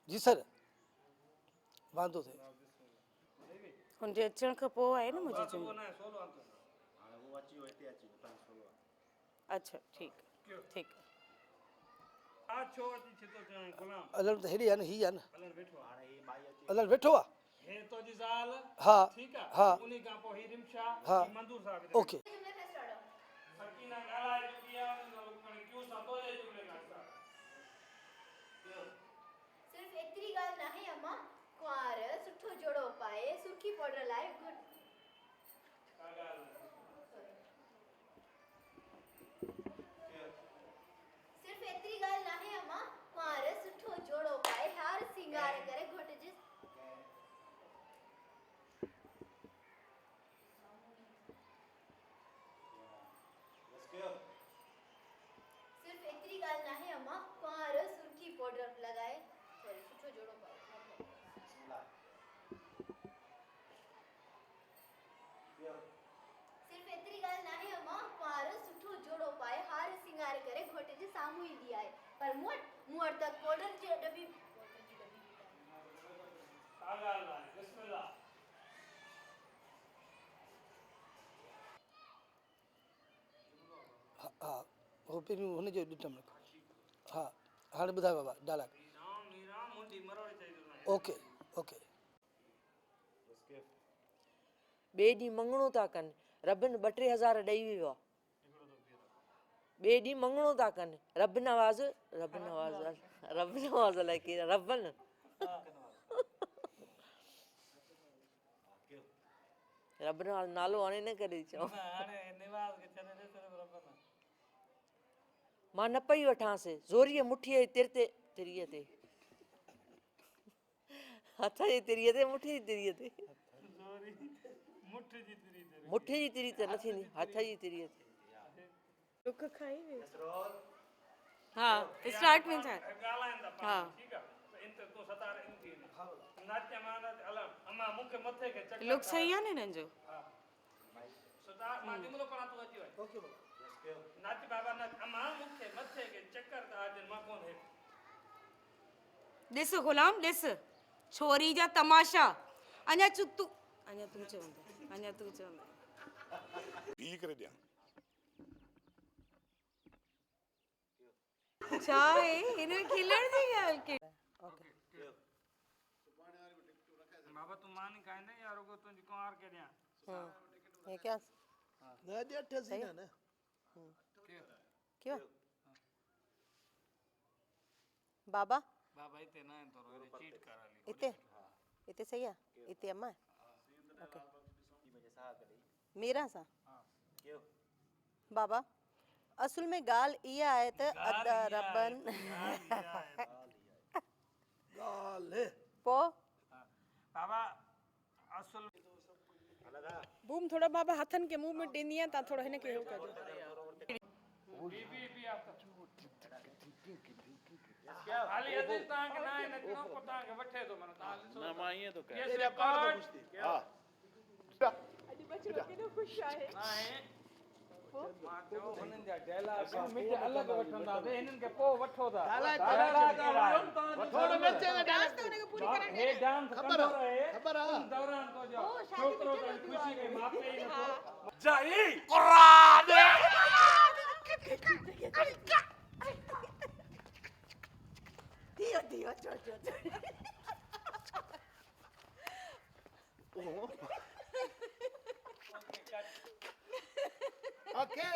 जी sir वांदो थे हुनजे अचण खां पोइ आहे न मुंहिंजी जुमिलो। अच्छा ठीकु आहे ठीकु आहे। अलण त हेॾे आहे न ही आहे न अलण वेठो आहे हाँ हाँ हाँ ओके सिर्फ एतिरी ॻाल्हि नाहे अम्मा कुंवार सुठो जोड़ो पाए सुर्खी पाउडर लाइ गुड सिर्फ एतिरी ॻाल्हि नाहे अम्मा कुंवार सुठो जोड़ो पाए हार सिंगार करे घोट जे सिर्फ एतिरी ॻाल्हि नाहे अम्मा कुंवार सुर्खी पाउडर लगाए सॉरी सुठो जोड़ो पाए सिर्फ एतिरी ॻाल्हि नाहे अम्मा कुंवार सुठो जोड़ो पाए हार सिंगार करे घोट जे साम्हूं ईंदी आहे पर मूं वटि त पाउडर जी डबी हा हो पहिरियों हुनजो ॾिठमि हा हाणे ॿुधायो बाबा डायलॉग ओके ओके ॿिए ॾींहुं मङणो था कनि रबिन 2-3 हज़ार ॾेई वियो आहे ॿिए ॾींहुं मङणो था कनि रब नवाज़ अलाए केरु रबन रब नवाज़ नालो हाणे न करे चओ मां न पई वठांसि ज़ोरीअ मुठीअ जी तिरीअ ते हथ जी तिरीअ ते मुठी जी तिरीअ ते मुठी जी तिरी त न थींदी हथ जी तिरीअ ते ॾुख खाई हा स्टार्ट में छा हा लुक सही आहे न हिननि जो ॾिस गुलाम ॾिस छोरी जा तमाशा अञा तूं चवंदा पी करे ॾियां छा आहे हिन खिलण जी ॻाल्हि के बाबा तू मान खाइंदे या रुगो तुंहिंजी कुंवार के ॾियां हे क्या न ॾेठ सी न क्यों बाबा बाबा इते ना थोरो चीट कर हली इते सही आहे इते अम्मा ओके मेरा सा बाबा असुल में ॻाल्हि इहा आहे त अदा रबन पोइ बाबा असुल बूम थोड़ा बाबा हथन के मुंह में ॾींदी आहे तव्हां थोरो हिन खे हो कजो हाली अॼु तव्हांखे ना आहे नचणो पोइ तव्हांखे वठे थो माना तव्हां ॾिसो न मां ईअं थो कयां हा अॼु बचो केॾो ख़ुशि आहे मां चयो हुननि जा डायलॉग मिट अलॻि वठंदा वे हिननि खे पोइ वठो था थोरो नचे न डांस तो हुनखे पूरी करण हे डांस कंदो रहे ख़बर आहे उन दौरान तो जो छोकरो तो खुशी में मापे ई नथो जाई दियो चो ओके